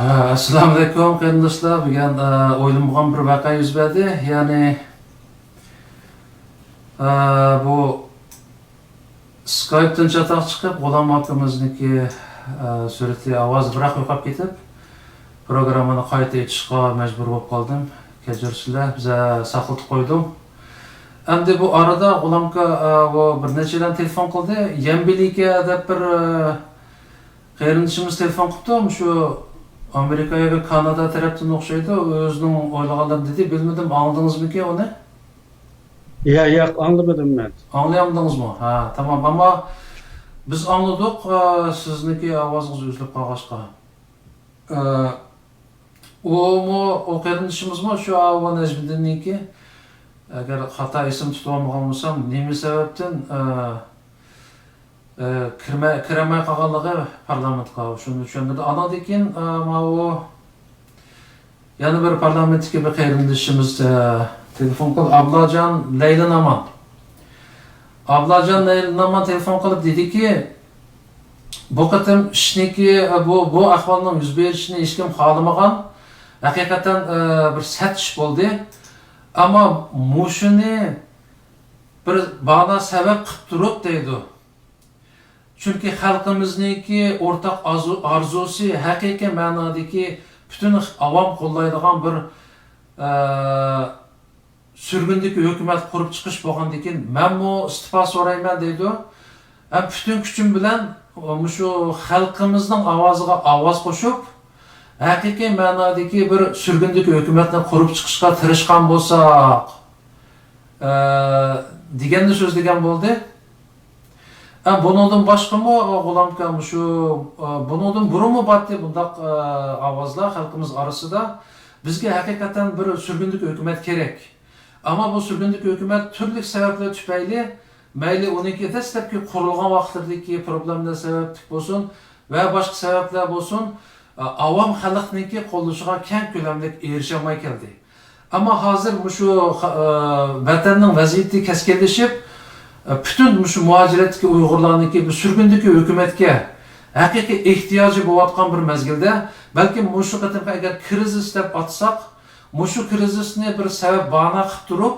Assalomu alaykum qarindoshlar. Bugun o'ylanmagan bir voqea yuz berdi. Ya'ni bu Skype'dan chataq chiqib, G'ulom akamizniki surati ovoz biroq yo'qolib ketib, programmani qayta etishga majbur bo'lib qoldim. Kechirsizlar, biza saqlatib qo'ydim. Endi bu arada G'ulomga bir nechadan telefon qildi. Yambiliga deb bir qarindoshimiz telefon qildi. Shu Amerika'ya Kanada tarafdan o'xshaydi. O'zining o'ylaganlarini dedi. Bilmadim, anladingizmi uni? Yo'q, anlamadim men. Anlayamdingizmi? Ha, tamam. Ama biz anladık. Sizniki ovozingiz uzilib qolg'ashqa. O qarindoshimizmi shu Avon Najmiddin'niki? Agar xato ism tutib olmagan bo'lsam, nima sababdan kiramay qolganligi parlamentga shuni tushundirdi. Anadan keyin o yana bir parlamentga bir qarindoshimiz telefon qilib Ablajon Leyla Naman. Ablajon Leyla Naman telefon qilib dediki, bu qatim ishniki bu ahvolning yuz berishini hech kim xohlamagan. Haqiqatan bir satish bo'ldi. Ama mushuni bir bana sebep qilib turib deydi. Çünkü xalqimizniki o'rtaq arzusi haqiqiy ma'nodagi bütün avam qo'llaydigan bir sürgündeki hukumat qurib chiqish bo'lgandan keyin men bu istifa so'rayman deydi. Ham bütün kuchim bilan shu xalqimizning ovoziga ovoz qo'shib, haqiqiy ma'nodagi bir sürgündeki hukumatni qurib chiqishga tirishgan bo'lsak, deganni so'zlagan bo'ldi. Bundan başqa mı G'ulomkam shu bundan burunmi batdi bundaq ovozlar xalqimiz arasida bizga haqiqatan bir sürgünlük hukumat kerak. Ama bu sürgünlük hukumat turli sabablar tufayli mayli uniki dastlabki qurilgan vaqtlardagi problemlar sababli bo'lsin va boshqa sabablar bo'lsin, avam xalqniki qo'llashiga keng ko'lamda erisha olmay keldi. Ama hozir shu vatanning vaziyati keskinlashib, bütün şu muhaciretdeki Uyg'urlarniki bir sürgündeki hükümetke haqiqiy ehtiyoji bo'layotgan bir mezgilde belki shu qatimki agar krizis deb atsak, shu krizisni bir sabab bahona qilib turib,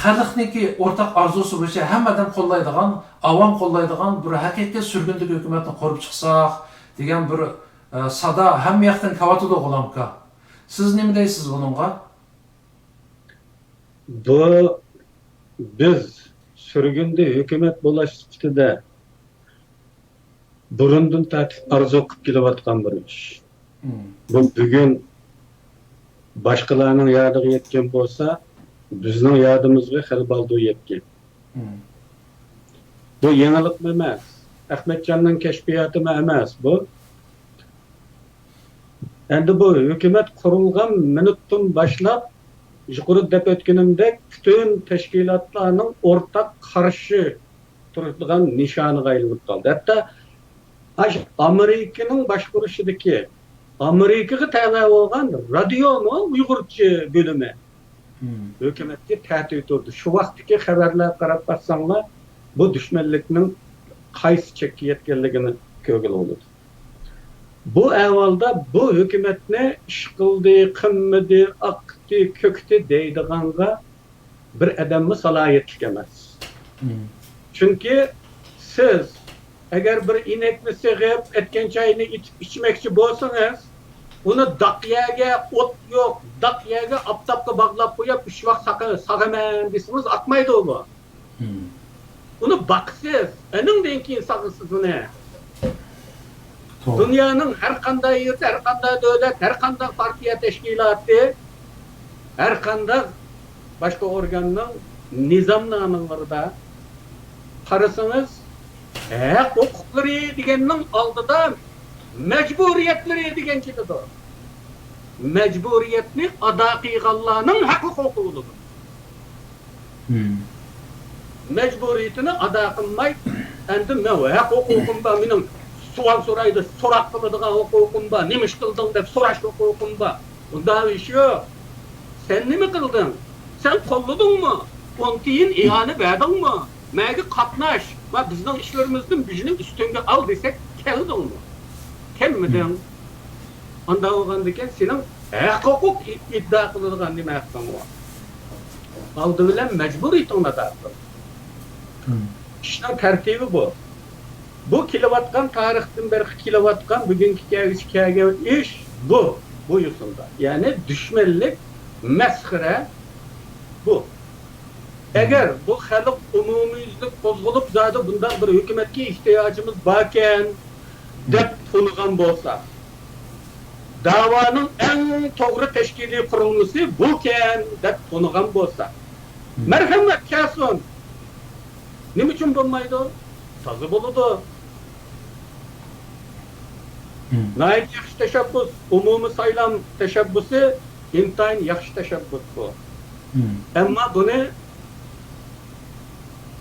xalqniki o'rtaq arzusi bo'yicha hammadan qo'llaydigan, avam qo'llaydigan bir haqiqiy sürgündeki hukumatni qurib chiqsak degan bir sada hamma yoqdan kelyotdi G'ulomka. Siz nima deysiz bunga? Bu biz sürgünde hükümet bulaş sifatida burundan tartib arzu qilib kelayotgan bir ish. Bu bugun boshqalarning yodiga yetgan bo'lsa, bizning yodimizga xil baldu yetgan. Bu yangilik emas. Ahmedjonning kashfiyoti emas bu. Endi bu hükümet qurilgan minutdan boshlab yuqori deb o'tganimdek bütün teşkilatlarning o'rtaq qarshi turadigan nishoniga aylanib qoldi. Hatto Amerikaning boshqarishidagi Amerikaga tava bo'lgan radioning Uyg'urcha bo'limi hukumatga ta'til turdi. Shu vaqtdagi xabarlar qarab baksanglar, bu dushmanlikning qaysi chekka yetganligini ko'rgan bo'ladi. Bu ahvolda bu hukumatni ish qildi, qilmadi, aqdi, ko'kdi deydiganga bir odamni salohiyatli emas. Chunki siz agar bir inekni sig'ib, etgan choyni ichmoqchi bo'lsangiz, uni daqiyaga o't yo'q, daqiyaga oftobga bog'lab qo'yib, 3 vaqt saqaman desangiz aqmaydi u. Uni baqsiz, undan keyin saqisiz uni. Dünyanın her qanday yerdə, her qanday dövlət, her qanday partiya təşkilatı, her qanday başqa organның nizamnamələrində qarasanız, hüquqları deganning oldida məcburiyyətləri degan keladi. Məcburiyyətni ado qilganlarning hüquqidir. Mecburiyetini ado qilmay, endi men huquqim bor, mening sual soraydı, sorak kılıdığın hukukum ba, neymiş kıldın dep soraş hukukum ba. Bunda bir şey yok. Sen ne mi kıldın? Sen kolladın mı? Ontiyin ihanı verdin mi? Megi katnaş. Bak bizden işlerimizden gücünü üstünde al desek, keldin mi? Kelmedin. anda olgandayken senin hukuk iddia kılıngan nime hakkın var. Aldı bilen mecbur itona da. İşin tertibi bu. Bu kilovatkan tarihten beri kilovatkan bugünkü hikaye iş bu. Bu yusunda. Yani düşmellik, meskhire bu. Eğer bu halk umumiyizlik bozulup zaten bundan bir hükümetki ihtiyacımız varken dep tunugan bolsa, davanın en doğru teşkili kurulması buken dep tunugan bolsa, merhamet kasun. Ne için bulmaydı? Tazı buludu. Nayet yaxşı teşebbüs, umumi saylam teşebbüsü intayin yaxşı teşebbüs bu. Ama bunu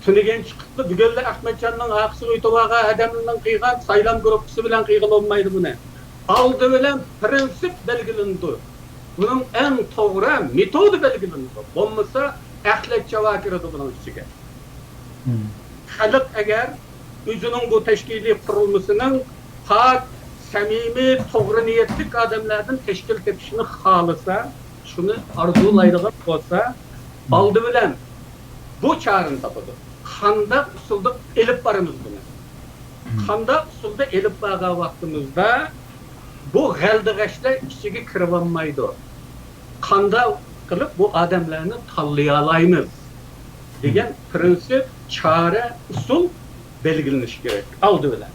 tünegen çıktı, bügelle Ahmetcan'ın aksı uytuvağa adamının kıygan saylam grupçusu bilen kıygan olmaydı bunu. Aldı bilen prensip belgilindi. Bunun en doğru metodu belgilindi. Olmasa ahlak cevakirdi bunun içine. Halk eğer özünün bu teşkili kurulmasının pak, samimi, doğru niyetlik adamlardan teşkil tepişini halasa, şunu arzulaydığı olsa, aldı bilen bu çağrın tapıdı. Kanda usulda elip barımız bunu. Kanda usulda elip bağa vaktimizde bu geldiğeşler içine kırvanmaydı. Kanda kılıp bu adamlarını tallayalayınız. Degen prensip, çare, usul belgileniş gerek. Aldı bilen.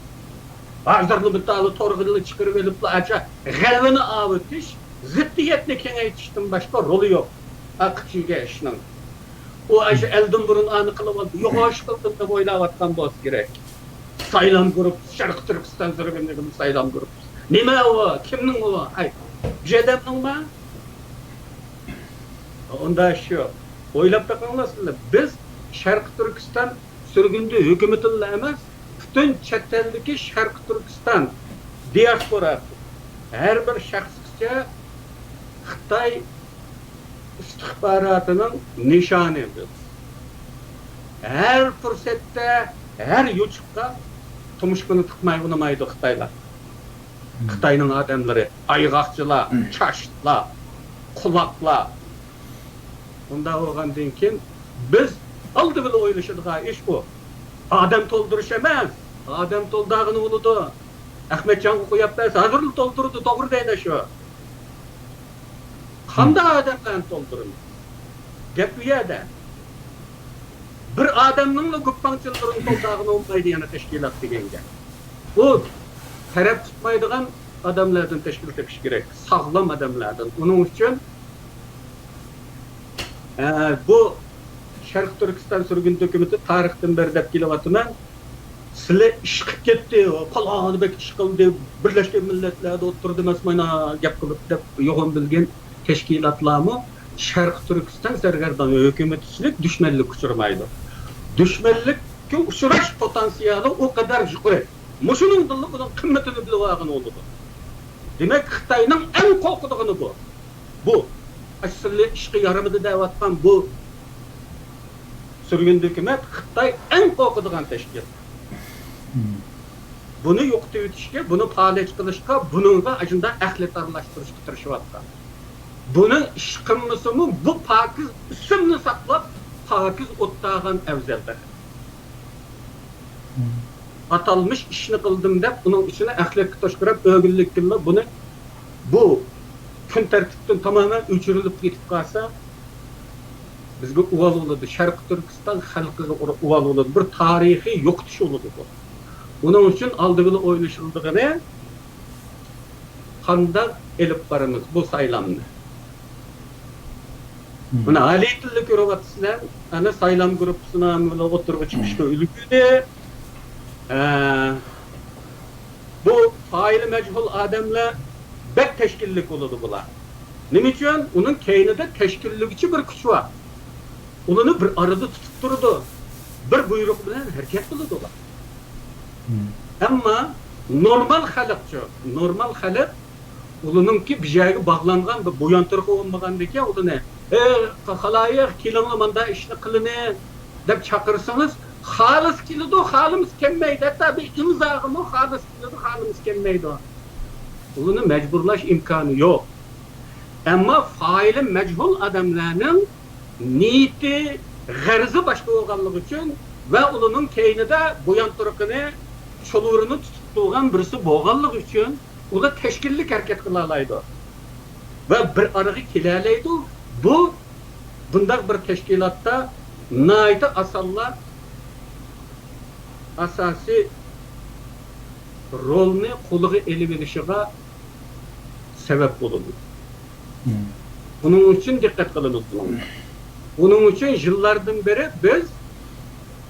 Bazılarını müddalı torgılı çıkırıp elip aça gelvini avıtış, ziddiyetini kengeytiştin başka rolü yok. Akçıga işinin. O aşı elden burun anı kılıp aldı. Yoğuş kıldın da boylavattan boz gerek. Saylam grup, Şarkı Türkistan zırgınlığının saylam grup. Nime o? Kimnin o? Ay, jedemnin mi? Onda iş yok. Oylap bakılmasınlar. Biz Şarkı Türkistan sürgünde hükümetinle emez, bütün çeteldeki Şarkı Türkistan diasporası. Her bir şahsıkça Xitay istihbaratının nişanıdır. Her fırsette, her yuçukta tumuşkunu tıkmayı unamaydı Xitaylar. Xitay'nın adamları, aygakçılar, çaşıtlar, kulaklar. Bunda olgandan keyin biz aldı bile oylashadigan iş bu. Adam toldirish emas. Adam toldag'ini uludu. Ahmetcan qo'yapmiz, hozir to'ldirdi, to'g'ri deydi shu. Qanday odamlarni to'ldirdi? Gap bu yerda. Bir odamning ko'pchilikning to'ldag'ini olmaydi yana tashkilot deganga. Bu taraf tutmaydigan odamlardan tashkil etish kerak, sog'lom odamlardan. Uning uchun bu Şarkı Türkistan sürgün hükümeti tarihten beri dep kelyapman. Sizlar iş qilib ketdi, falon bek iş qildi, Birleşmiş Milletler'de oturdu masmayna gap qilib dep yo'g'on bilgan tashkilotlarmi Şarkı Türkistan sargardan hükümetçilik düşmanlık uçurmaydı. Düşmanlıkka uçurash potansiyeli o kadar yuqori. Mushuning dilli bunun qimmatini bilib olgan oldu. Demek Xitoyning eng qo'rqadigini bu. Bu aslında işe yaramadı deyatgan bu sürgün hükümet Xitay en korkuduğun teşkil. Bunu yok tuyutuşka, bunu pahalet kılışka, bununla acında ahlet arılaştırışka tırışıvatkan. Bunun iş kılması mı bu pakiz isimini saklap pakiz ottağın evzeldir. Atalmış işini kıldım deyip bunun içine ahlet kılışkırıp ögüllük kılma bunu bu gün tertipten tamamen uçurulup gitip kalsa bizge uval oladı. Şarkı Türkistan halkıga uval oladı. Bir tarihi yokutuş oladı bu. Bunun için aldıgılı oynayışıldığını kanda elip barımız bu saylamını. Buna aleyhtillik görüvatısından ana saylam grupusuna oturup çıkışta ülküde bu faili mechul adamla bek teşkillik oladı bular. Nima uchun? Onun keynida teşkillikçi bir kuch var. Onu bir arada tutup durdu. Bir buyruq bilan harakat qiladi ular. Ama normal xalq ulununki bir joyga bog'langan bir bo'yontirg'i bo'lmagan ekan, uni xaloyiq kelinglar manda ishni qilini deb chaqirsangiz, xolis keladi, xolimiz kelmaydi. Hatto bir imzog'imi xolis keladi, xolimiz kelmaydi. Onu mecburlaş imkanı yok. Ama faili mecbul adamlarının niyeti, g'arzi başka olganlık için ve onun keynide buyan turkunu, çoluğunu tutup doğan birisi boğanlık için o da teşkillik hareket kılalaydı. Ve bir arığı kilerleydi. Bu, bundak bir teşkilatta naiti asalla asasi rolunu kuluğu eliminişine sebep oldu. Bunun için dikkat kılınız. Bunun için yıllardan beri biz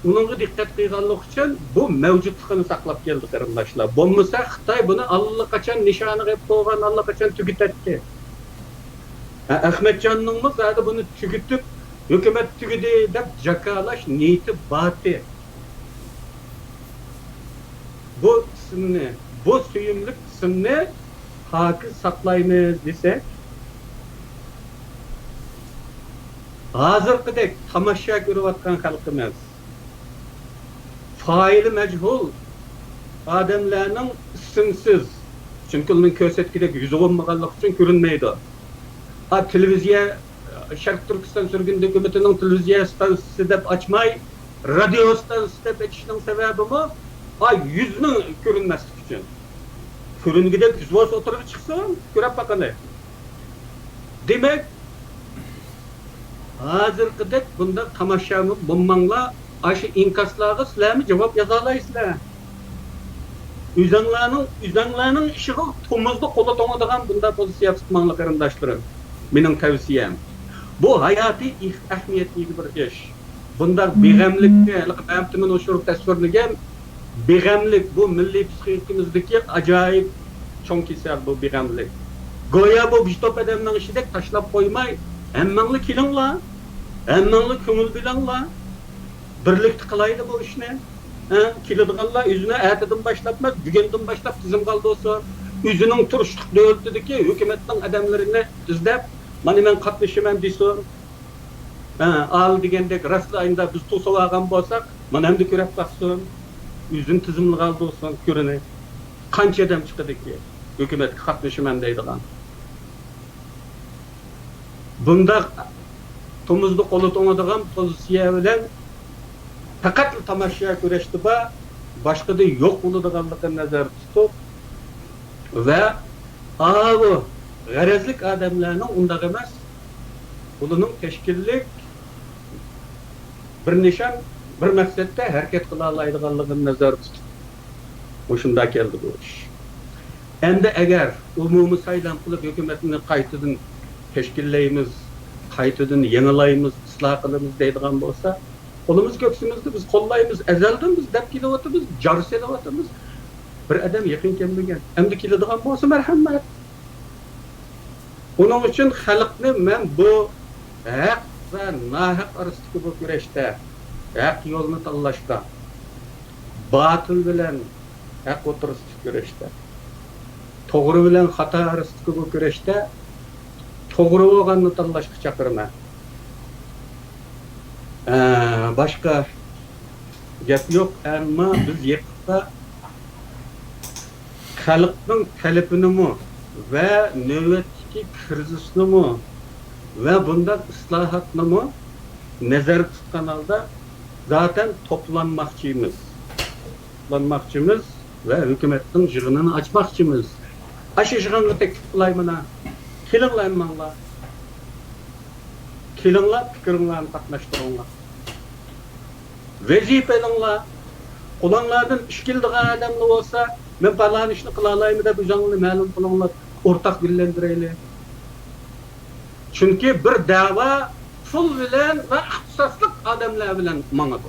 onunla dikkat kıyganlık için bu mevcutluğunu saklap geldik arkadaşlar. Bulmasa Xitay bunu allakaçan nişanı hep koygan, allakaçan tüketetti. Ahmetcan'ın zaten bunu tüketip hükümet tükedi de jakalaş niyeti batı. Bu kısmını, bu suyumluk kısmını hakı saklayınız desek hazırkıdek tamaşa görüvatkan halkımız faili mecbul adamlarının isimsiz çünkü onun kösetkideki yüzü olmaganlık için görünmeydi. Televizya Şark Türkistan sürgün hükümetinin televizya stansiyası dep açmay radyo stansiyası dep açışının sebebi mi? Yüzünün görünmeslik için. Görüngüde yüz olsa oturup çıksın, görep bakanı. Demek hazırkıdek bunda tamaşamı bulmanla aşı inkaslarga sizlermi cevap yazalaysızlar. Üzanlarının işi tomuzda kola tomadığın bunda pozisiya tutmanlı karındaşlarım. Benim tavsiyem. Bu hayati ahmiyetli bir iş. Bunda beğemlikte, ben oşurup tasvirlegen beğemlik bu milli psikiyatimizdeki acayip çoğun keser bu beğemlik. Goya bu bir top adamın işidek taşlap koymay, emmanlı kilinla, emmanlı kömül bilenla, birlikte kılaydı bu işine. Kilidğanla yüzüne erteden başlatmaz, gügendin başlap tizim kaldı olsa, yüzünün turuşluk dövültüdeki hükümetten adamlarını izlep, mani men katlaşımam diyorsun. Al degendek rastlı ayında biz tuğsa ağam bolsak, man hem de körep baksın, yüzün tizimli kaldı olsun, körüne. Kança adam çıkıdı ki, hükümet katlaşımam deydiğen. Bunda tomuzlu kolu tomadığım pozisiya bilen fakat tamaşaya güreşti ba, başka da yok bulunduğunlukla nazar tutup ve bu garezlik adamlarının undaq emas, bunun teşkillik bir nişan, bir maksatda hareket kılalaydıganlığını nazar tutup hoşunda geldi bu iş. Hem de eğer umumi saylan kılıp hükümetini qaytadan teşkilleyimiz, qaytadan yenilayımız, ıslah kılımız deydigan bolsa, kolumuz göksümüzde biz kollayımız, ezelden biz dep kilovatımız, jar selavatımız. Bir adam yakın kelmegen, hem de kilodigan bolsa merhamet. Onun için halkni men bu haq ve nahaq arasındaki bu güreşte, haq yolunu tanlashda, batıl bilen haq oturusundaki güreşte, toğru bilen hata arasındaki bu güreşte, toğru bolganını tanlashga chaqirman. Başka gap yok ama biz yakında halkın talebini mi ve nöbetki krizisini mi ve bundan ıslahatını mı nazar tutkan halda zaten toplanmakçıyız ve hükümetin jığınını açmakçıyız. Aşı jığınını teklif kılaymana, kilinlaymanla, kilinla fikirlerini katlaştırınla. Vezifelinla, kullanlardan işkildiğin adamlı olsa, men falan işini kılalayım da bu canını məlum kılınla ortak dillendireyli. Çünkü bir dava pul bilen ve ihtisaslık adamlar bilen manadı.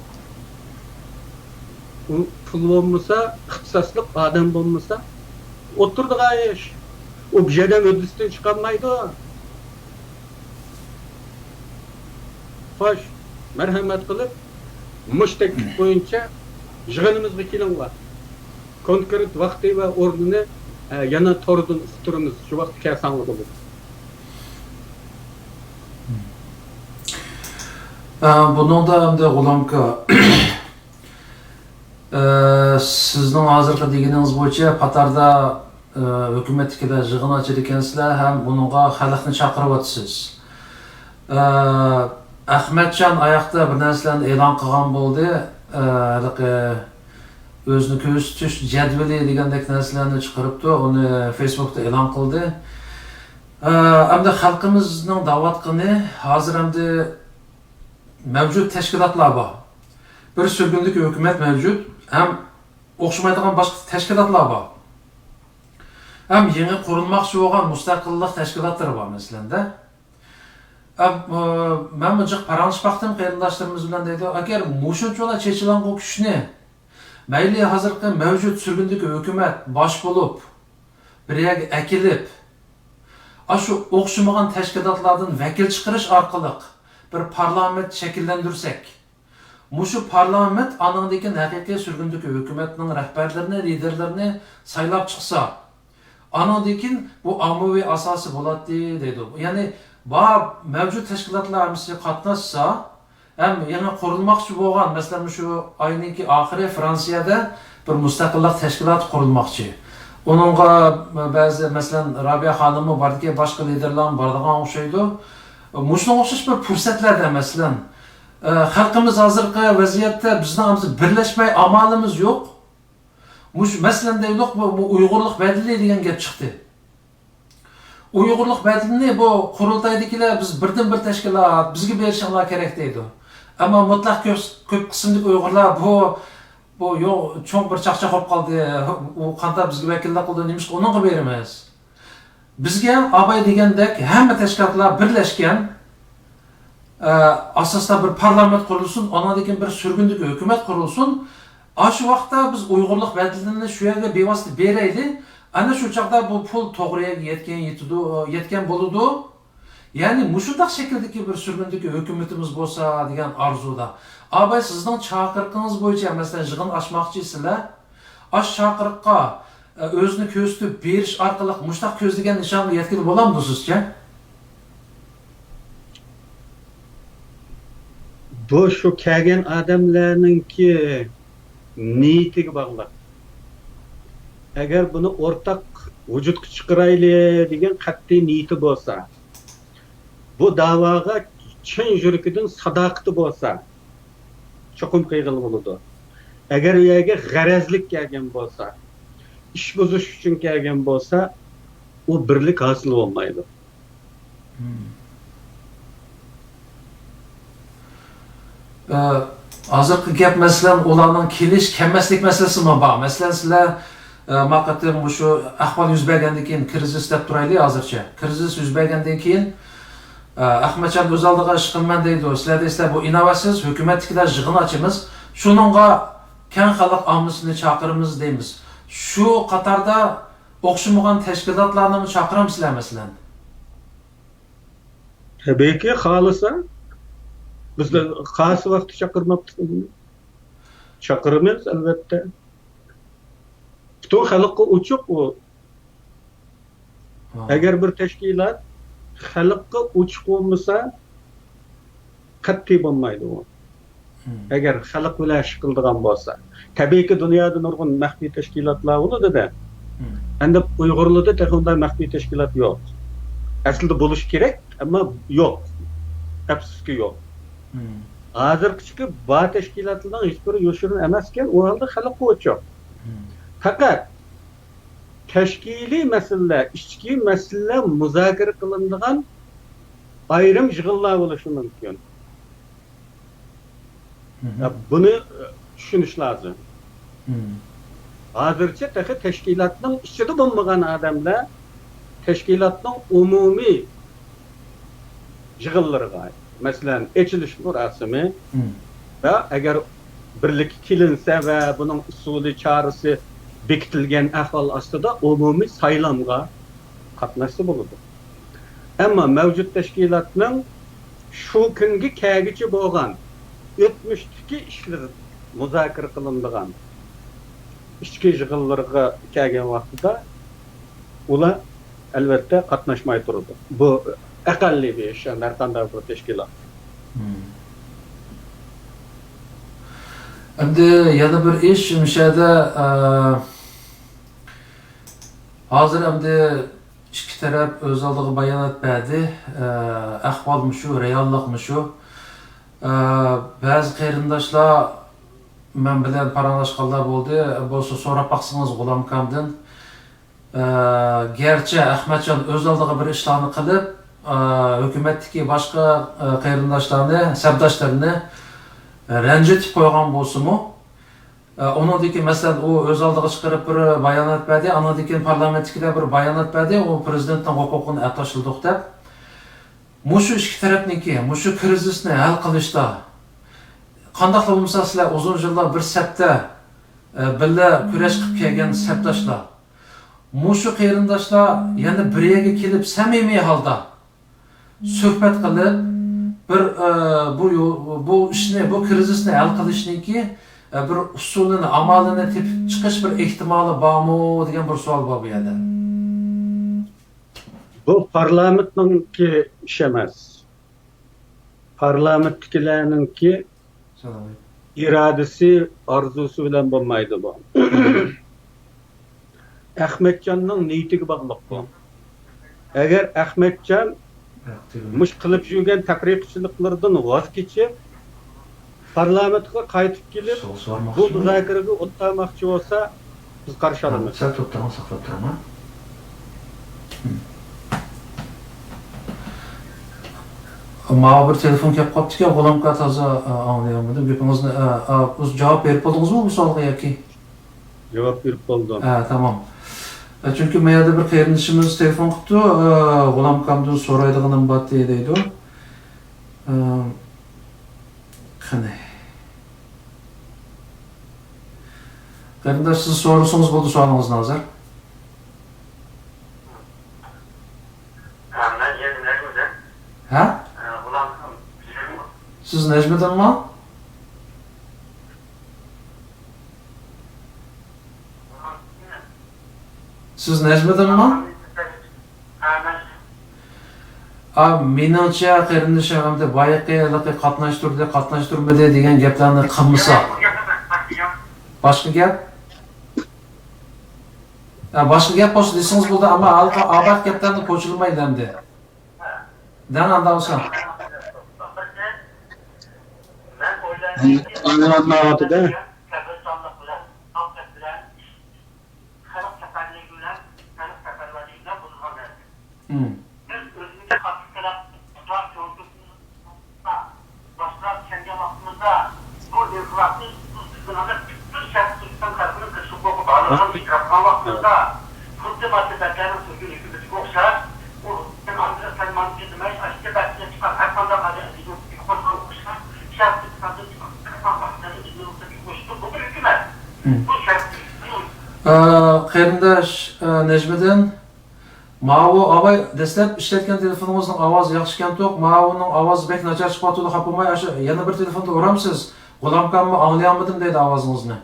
Pul olmasa, ihtisaslık adam olmasa, oturdu gayiş. O bir adam ödüsten çıkanmaydı. Hoş, merhamet kılıp, müşteklik boyunca jığınımızga kilinlar. Konkret vakti ve ordunu yana torudun ısıtırımız şu vakti kersanlık olur. Bunun da G'ulamka sizning hozirgi deganingiz bo'yicha Qatarda hökümetlikler jığın açır ekansizlar ham bununğa xalqni chaqiryapsiz. Ahmetcan ayaqda bir narsalarni e'lon qilgan bo'ldi. O'zini ko'rsatish jadvali degandek narsalarni chiqaribdi, uni Facebookda e'lon qildi. Hamda xalqimizning da'vat qilini hozir hamda mavjud tashkilotlar bor. Bir sürgünlük hükümet mevcut, hem o'xshamaydigan boshqa tashkilotlar bor. Hem yeni qurilmoqchi bo'lgan mustaqillik tashkilotlari bor masalanda. Men buncha paranjpaqtim qarindoshlarimiz bilan deydi, agar mushunchalar chechilan bu kuchni mayli hozirgi mavjud sürgünlük hükümet bosh bo'lib, bir yerga akilib, shu o'xshamagan tashkilotlardan vakil chiqarish orqali bir parlament shakllantirsak, Muşu parlament anındaki haqiqiy sürgündeki hükümetinin rəhbərlərini, liderlerini saylab çıksa, anındaki bu ammavi asası bulatdı dedi. Yani mevcut teşkilatlar hamısı qatnaşsa, hem yana qurulmaqçı bolğan, mesela şu ayınki axiri Fransiyada bir müstaqillik teşkilatı qurulmaqçı. Onunğa bəzi mesela Rabia xanımı bardiki başqa liderlərin bardığan oxşaydı. Muşuna oxşaş bir fürsətlərdə mesela xalqimiz hozirgi vaziyatda bizning birlashmay amalimiz yo'q. Masalan deylik, bu Uyg'urlik badili degan gap chiqdi. Uyg'urlik badilini bu qurultaydagilar biz birdan-bir tashkilot bizga berishinglar kerak deydi. Ammo mutlaq ko'p qismli Uyg'urlar bu yo'q, cho'ng bir chaqchaq bo'lib qoldi. U qanday bizga vakillik qildi, nima uningga beramiz. Bizga Abay degandek hamma tashkilotlar birlashgan asasda bir parlament kurulsun, onadaki bir sürgünlük hükümet kurulsun. Şu vaqtda biz Uyg'urlik badilini shu yerga bevosita berayli. Ana shu chaqda bu pul to'g'riga yetgan bo'ladi. Ya'ni mushundaq shakldagi bir sürgünlük hükümetimiz bo'lsa degan arzuda. Abay sizning chaqiriqingiz bo'yicha masalan yig'in ochmoqchisizlar. Ash chaqiriqqa o'zini ko'rsatib berish orqali mushtaq ko'zlagan nishonga yetkazib bo'lamdi sizcha? Bu şu kelgen adamlarninki niyetiga bog'liq. Agar buni o'rtaq vujudga chiqarayli degan qat'iy niyati bo'lsa, bu da'voga chin yurkidan sadoqati bo'lsa, cho'qim qiyg'il bo'ladi. Agar u yerga g'arazlik kelgan bo'lsa, ish buzish uchun kelgan bo'lsa, u birlik hosil bo'lmaydi. Hozirgi gap masalan ularning kelish kelmaslik masalasi mi bor? Masalan sizlar maqatim shu ahvol yuz bergandan keyin krizis deb turaylik hozircha. Krizis yuz bergandan keyin Ahmadjon o'z oldiga ish qilman deydi. Sizlar deysizlar bu innovatsiz hukumatliklar yig'in ochamiz. Shuningga keng xalq ommasini chaqiramiz deymiz. Shu qatorda o'xshamagan tashkilotlarni chaqiramsizlar masalan? Tabiiyki xohlasa biz de xas vaqt chaqirmoqchimiz. Chaqiramiz albatta. Butun xalqqa ochiq u. Agar bir tashkilot xalqqa ochiq bo'lmasa, qat'iy bo'lmaydi u. Agar xalq bilan ish qiladigan bo'lsa. Tabiiyki dunyoda nurg'un maxfiy tashkilotlar bo'ladi-da. Endi Uyg'urlarda bunday maxfiy tashkilot yo'q. Aslida bo'lish kerak, ammo yo'q. Afsuski yo'q. Hozirgi bor tashkilotlarning hech biri yoshirin emaskan, u holda xalqqa ochiq. Faqat tashkiliy masalalar, ichki masalalar muzokara qilinadigan ayrim yig'inlar bo'lishi mumkin. Buni tushunish lozim. Hozircha tashkilotning ichida bo'lmagan odamlar tashkilotning umumiy yig'inlariga, masalan, ochilish murosimi va agar birlik kelinsa va buning usuli chorasi bekitilgan ahvol ostida umumiy saylamga qatnashsa bo'ladi. Ammo mavjud tashkilotning shu kungi kelgichi bo'lgan o'tmishdagi ishlar muzokara qilinadigan ichki yig'inlarga kelgan vaqtida ular albatta qatnashmay turadi. Bu aqalli bir ish, har qanday bir tashkilot. Endi yana bir ish o'shada Hazır endi ikki taraf o'z oldiga bayonot berdi. Ahvolmi shu, reallikmi shu. Ba'zi qarindoshlar men bilan paranglashganlar bo'ldi. Bo'lsa so'rab baqsangiz G'ulom akamdan. Gerçi Ahmetcan o'z oldiga bir ishlarni qilib, hukumatdagi boshqa qarindoshlarni, sabdoshlarini ranjitib qo'ygan bo'lsa-mu, onundaki masalan o o'z oldiga chiqarib bir bayonot berdi, anadaki parlamentlikda bir bayonot berdi, o prezidentning huquqini atashildik deb. Mushu ikki tarafniki, mushu krizisni hal qilishda qanday bo'lmasa sizlar uzun yillar bir sapda birga kurash qilib kelgan sabdoshlar mushu qarindoshlar yana bir yerga kelib samimiy holda suhbat qilib bir bu ishni, bu krizisni hal qilishniki bir usulini, amalini tepib chiqish bir ehtimoli bormi degan bir savol bor bu yerda. Bu parlamentninki ish emas. Parlamentdagilarninki irodasi, orzusi bilan bo'lmaydi bu. Ahmetcanning niyatiga bog'liq bu. Agar Ahmetcan mush qilib yurgan taqriqchiliklardan voz kechib, parlamentga qaytib kelib, bu muzokaraga o'tmoqchi bo'lsa, biz qarshi olamiz. Sal to'xtang, saqlab turaman. Ma'lum bir telefon kelib qolibdi-ku, G'ulom aka toza anglayolmadim. Gapingizni o'z javob berib bo'ldingizmi bu savolga yoki? Javob berib bo'ldim. Tamam. Çünkü meyada bir qarindoshimiz telefon qilibdi, G'ulom akamdan so'raydiganim bor deydi. Qani. Qarindosh, siz so'rasangiz bo'ldi savolingizni hozir. Ha? Siz Necmiddinmi? Siz Necmiddinmi? Menimcha qarindoshim hamda boyaqiga qatnashtirmadi degan gaplarni qilmasa. Boshqa gap? Boshqa gap bo'lsa desangiz bo'ldi, ammo albatta gaplarni qo'shilmaydi endi. Dan andavsan. Anlamadida. Qarindosh Necmiddin, Ma'u avay dastlab ishlatgan telefoningizning ovozi yaxshi kam to'q, Ma'uning ovozi bek nachar chiqyapti, xapamay, yana bir telefonda uramsiz. G'ulom akamni anglayolmadim deydi ovozingizni.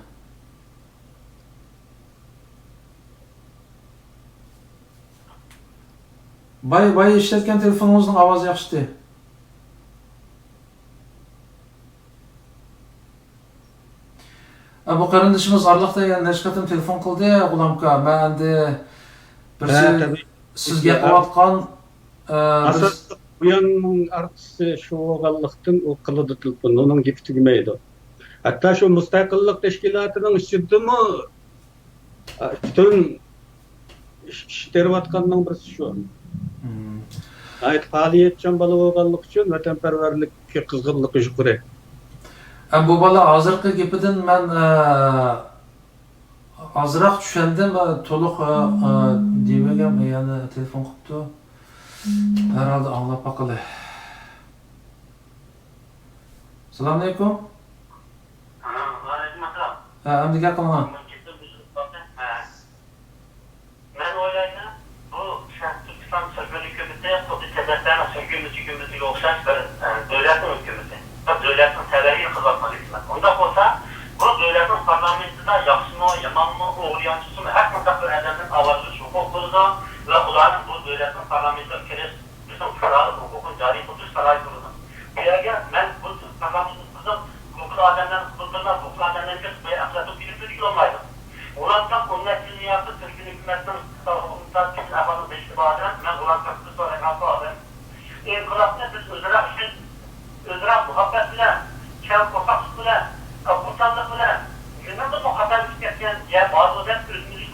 Bay ishlatgan telefoningizning ovozi yaxshi. Bu qarindoshimiz orliqda yana nechqatim telefon qildi, G'ulom aka, men endi sizga qilayotgan bu yanning artisi shu bo'lganlikdan u qiladi telefon, uning gapi tugmaydi. Hatto shu mustaqillik tashkilotining ishidimi butun ishtirayotganning birisi shu. Ayt faoliyatchan bola bo'lganlik uchun vatanparvarlikka qizg'inligi yuqori. Bu bola hozirgi gapidan men azroq tushundim, to'liq demagan, yana telefon qilibdi. Herhalde anlab baqili. Assalomu alaykum. Alaykum assalom. Endi gap qilaman. Men o'ylayman, bu Turkiston Sovet hukumati xuddi Tatariston hukumatiga o'xshash bir davlatning hukumati. Davlatning talabiga xizmat qiladi. Unda bo'lsa, bu davlatning parlamentida yaxshimi, yomonmi, o'g'ri-yanchimi, har qanday bir odamning ovozi huquq bo'ladi va ularning bu davlatning parlamentga kirish, bizning huquqini joriy qilish saroy bo'ladi. Bu yerga men bu parlamentda huquq odamlarning huquqini, huquq odamlarga aqlab kelib olmaydi. Ulardan qo'llashni yapib, hükümetin tarafından biz efendim iştibaden, ben ulan köprü sonra kalkadım. İnkılapını biz özüre muhabbet bile, kel korkak bile, kursanlık bile, günümüzde muhabbet etken, ya bazı özel özümüzü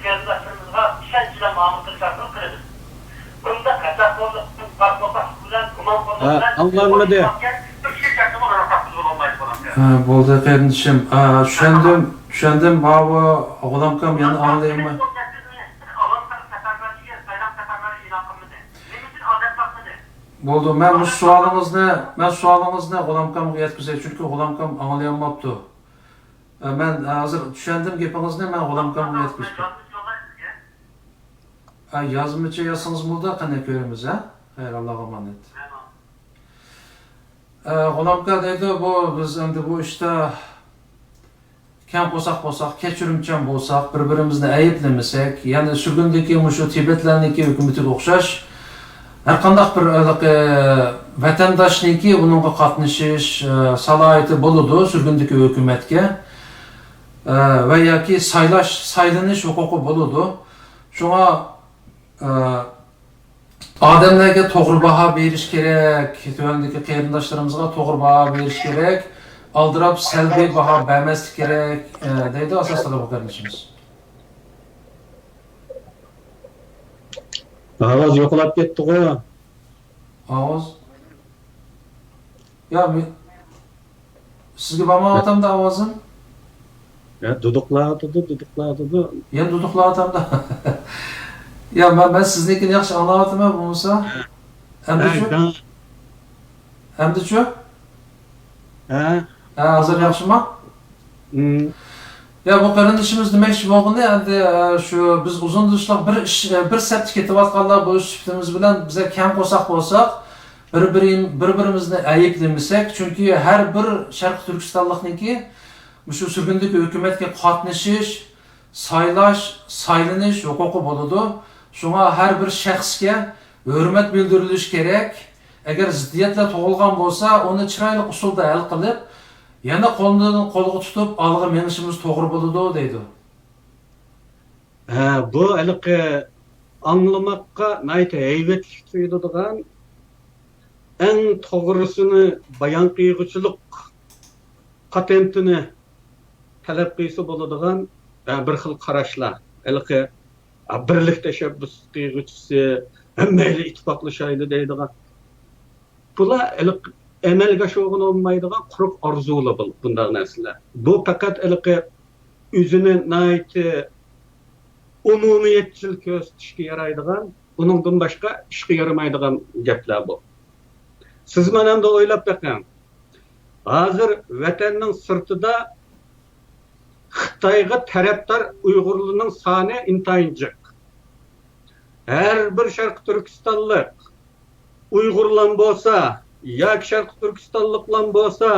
kıyafetlerimizde işenciyle mamutlu şartını kırılır. Bunda kaçaklık, korkak bile, kuman korkak bile, anlamlı de. Bo'ldi kardeşim. Tushundim. Baba oğlamkam yani anlayayım. Bo'ldi. Men bu sualıngizni oğlamkamga yetkazay, çünkü oğlamkam anlayamaptı. Men hozir tushundim gapingizni, men oğlamkamga yetkazay. Yazımıca yazsanız bo'ldi, qanday ko'ramiz, ha? Xayr, Allohga emanet. Oğlamka deydi, biz endi bu işte kam bo'lsak, kechirimchan bo'lsak, bir-birimizni ayblamasak, ya'ni sürgündeki şu Tibetlarniki hukumatiga o'xshash har qanday bir vatandoshninki bunga qatnashish salohiyati bo'ladi sürgündeki hukumatga va yoki saylanish huquqi bo'ladi. Shunga adamlarga to'g'ri baho berish kerak, tuvandagi qarindoshlarımızga to'g'ri baho berish kerak, aldirab salbiy baho bermaslik kerak deydi asosda bu kardeşimiz. Ovoz yo'qolib ketdi-ku. Ovoz? Ya sizga bormayaptimda ovozim? Ya duduqladi. Yana duduqlayotamda. Ya ben siznikini yaxshi anlayaptımı bo'lsa? Endi-chu? Hozir yaxshimi? Ya bu qarindishimiz demoqchi bo'lganda, endi shu biz uzun dushlab bir sapti ketayotganlar bu sifatimiz bilan biza kam qo'saq bo'lsak, bir-birimizni ayblamasak, chunki har bir Sharq Turkistonlikniki shu sürgündeki hukumatga qatnashish, saylanish huquqi bo'ladi. Şuna her bir şəxsga hürmet bildiriliş gerek. Eğer ziddiyatla tug'ilgan bo'lsa, onu chiroyli usulda hal qilib, yana qo'lga tutib, olg'a menishimiz to'g'ri bo'ladi deydi. Bu haliqi anglamakka nayta heyvetlik tuyuladigan eng to'g'risini bayon qilg'uchilik patentini talab qilsa bo'ladigan bir xil qarashlar. Haliqi birlik teşebbüs qilg'uchisi, hammayli ittifoqlashaydi deydigan. Bular amalga sho'g'in olmaydigan quruq orzular bunday narsalar. Bu faqat o'zini nayti umumiyatchil ko'rsatishga yaraydigan, uningdan boshqa ishga yaramaydigan gaplar bu. Siz mana endi o'ylab baqing. Hozir vatanning sirtida Xitoyga tarafdor Uyg'urlarning soni intayin jiq. Her bir Sharq Turkistonlik Uyg'urlar bo'lsa, yoki Sharq Turkistonliklar bo'lsa,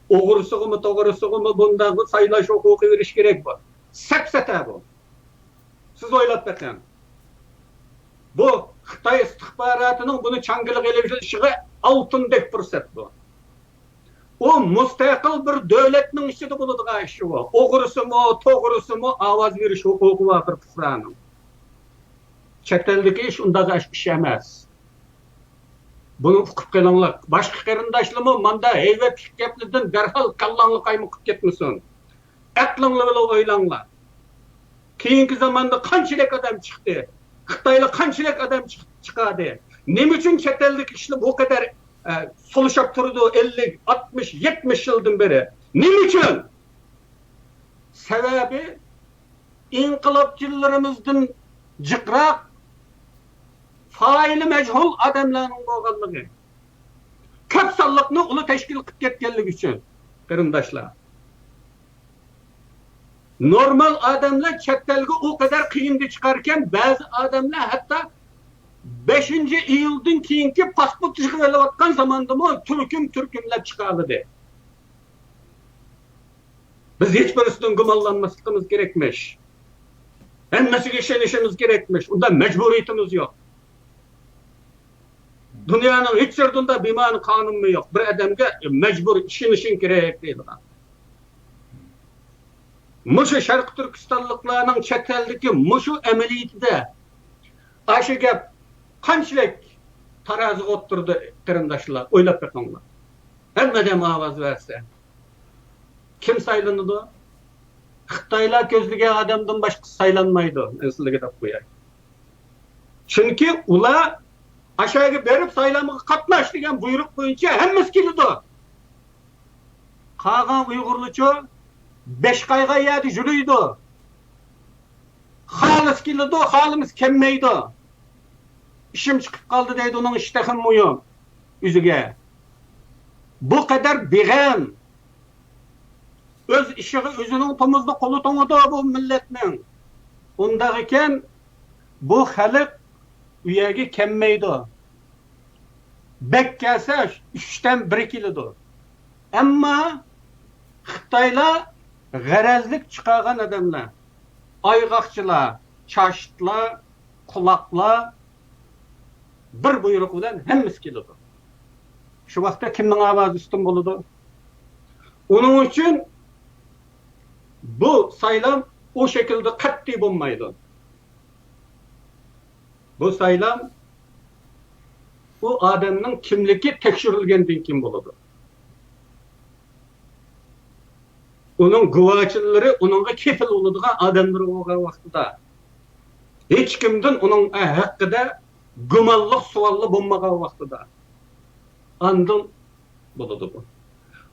o'g'risig'imi, to'g'risig'imi bunday saylash huquqi berish kerak bu. Sapsata bu. Siz o'ylab baqing. Bu Xitoy istixborotining buni changilik elishiga oltindek fursat bu. O mustaqil bir davlatning ichida bo'ladigan ish bu. O'g'risimi, to'g'risimi ovoz berish huquqi bor bir fuqaroning. Chet eldagi ish unday ish emas. Buni uqib qilinglar. Boshqa qarindoshlarmi menda hayvatlik gaplardan darhol kallangni qaymoqib ketmasin. Aqlinglar bilan o'ylanglar. Keyingi zamonda qanchalik odam chiqdi? Xitoylik qanchalik odam chiqadi? Nima uchun chet eldagi ishlar bu qadar soluşup durdu 50, 60, 70 yıldan beri. Nima uchun? Sebebi inqilobchilarimizdan jiqroq faili mechul adamlarning bo'lganligi. Ko'p sonliqni uni tashkil qilib ketganligi uchun. Qarindoshlar. Normal adamlar chet elga o kadar qiyinda chiqarkan, ba'zi adamlar hatto 5 iyuldan keyingi pasport chiqarilayotgan zamondami turkumlab chiqardi. Biz hech birisidan gumonlanmasligimiz kerakmish. Hammasiga ishonishimiz kerakmish. Unda majburiyatimiz yo'q. Dunyoning hech yerida bema'ni qonunmi yo'q. Bir odamga majbur ishonishing kerak deydilar. Muşu Şarkı Türkistanlıklarının chet eldeki muşu ameliyatida aşı gap qanchalik taroziga o'tirdi qarindoshlar, o'ylab boqinglar. Hammadan ovoz bersa kim saylanadi? Xitoylar ko'zlagan odamdan boshqa saylanmaydi, sizlarga deb qo'yay. Chunki ular aşağıya berib saylamga qatnash degan buyruq bo'yicha hammasi keladi. Qolgan Uyg'urlarcha 5 qayga yerda yuruydi. Xolis keladi, xolimiz kelmaydi. İşim chiqib qoldi deydi uning ishtahim muhim o'ziga. Bu qadar beg'am. Öz ishiga o'zining tomizda qo'li to'ngida bu millatning. Unda ekan bu xalq u yerga kelmaydi. Bek kelsa 3dan 1 keladi. Ammo Xitoylar g'arazlik chiqargan odamlar, ayg'oqchilar, chashtlar, quloqlar bir buyruq bilan hammasi keladi. Shu vaqtda kimning ovozi ustun bo'ladi? Uning uchun bu saylam o şekilde qat'iy bo'lmaydi. Bu saylam bu odamning kimligi tekshirilgandan keyin bo'ladi. Uning guvohchilari uningga kefil bo'ladigan odamlar bo'lgan vaqtida hech kimdan uning haqida gumonliq savollar bo'lmagan vaqtida andın bo'ladi bu.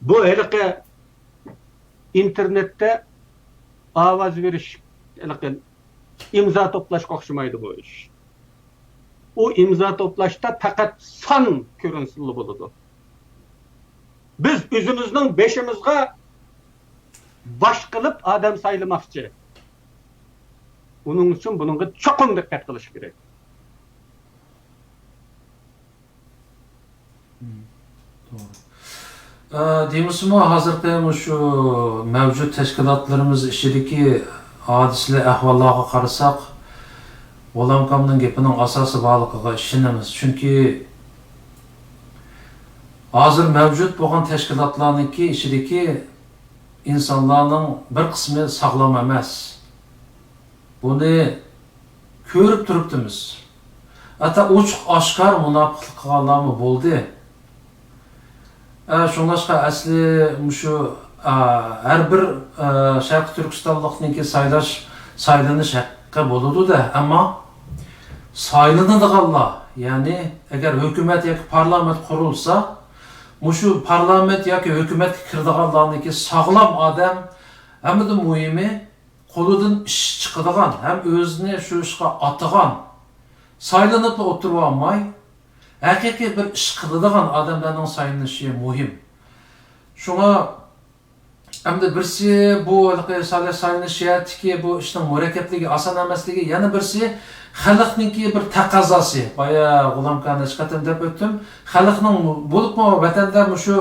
Bu haliqi internetda ovoz berish, imzo to'plashga o'xshamaydi bu ish. O imzo to'plashda faqat son ko'rinishli bo'ladi. Biz o'zimizning beshimizga bosh qilib odam saylamoqchi. Uning uchun bunga cho'qim diqqat qilish kerak. Deymizmi, hozirgi shu mavjud tashkilotlarimiz ichidagi hodisalar ahvollarga qarasak, G'ulomqomning gapining asosi borligiga ishonamiz. Chunki hozir mavjud bo'lgan tashkilotlarniki ichidagi insonlarning bir qismi sog'lom emas. Buni ko'rib turibdimiz. Hatta ochiq oshkor munofiqlik qilganlarmi bo'ldi. Şunlaşqa asli şu her bir Şarkı Türkistanlıqniki saylanish haqqı bo'ladi da, ammo saylanadiganlar, ya'ni agar hukumat yoki parlament qurilsa, shu parlament yoki hukumatga kiradiganlarniki sog'lom odam, hamda muhimi qo'lidan ish chiqadigan, ham o'zini shu ishga otigan, saylanib o'tirib olmay haqiqiy bir ish qiladigan odamlarning saylanishi muhim. Shunga hamda birsi bu saylanishyatiki bu ishning murakkabligi, oson emasligi, yana birsi xalqningki bir taqozosi. Boya G'ulomqani chiqatim deb o'tdim. Xalqning bo'libmi vatanda shu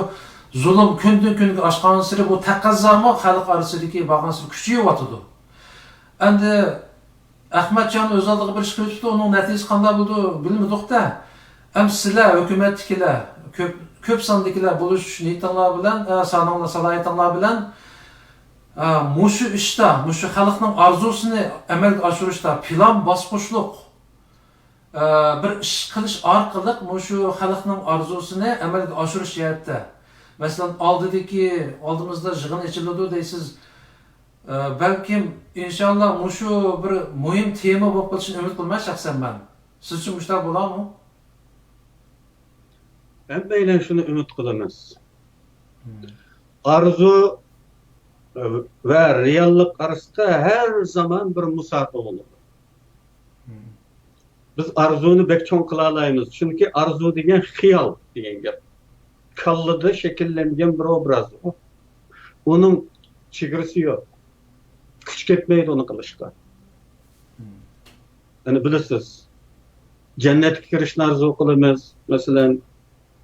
zulm kundan kunga oshgan sari bu taqozomi xalq orasidagi bo'lgan sari kuchayyapti. Endi Ahmadjon o'z oldiga bir ish qilibdi, uning natijasi qanday bo'ldi bilmadik-da. Sizlar hukumatdagilar ko'p sondagilar bo'lish niyatinglar bilan, saninglar salohiyatlar bilan mushu ishda, mushu xalqning orzusini amalga oshirishda plan bosqichliq bir ish qilish orqali mushu xalqning orzusini amalga oshirish jihatda. Masalan, oldimizda yig'in ochiladi deysiz. Balkim inshaalloh mushu bir muhim tema bo'lib qolishini umid qilman shaxsan men. Siz uchun mushtar bo'ladimi? Hammaylar shuni umid qilamiz. Arzu va reallik orasida har zamon bir musofa bo'ladi. Biz arzuni bek cho'ng qila olamiz, chunki arzu degan xiyol degan gap. Kallada shakllangan bir obraz. Uning chegarasi yo'q. Kuch ketmaydi uni qilishga. Ana bilasiz, jannatga kirishni arzu qilamiz, masalan,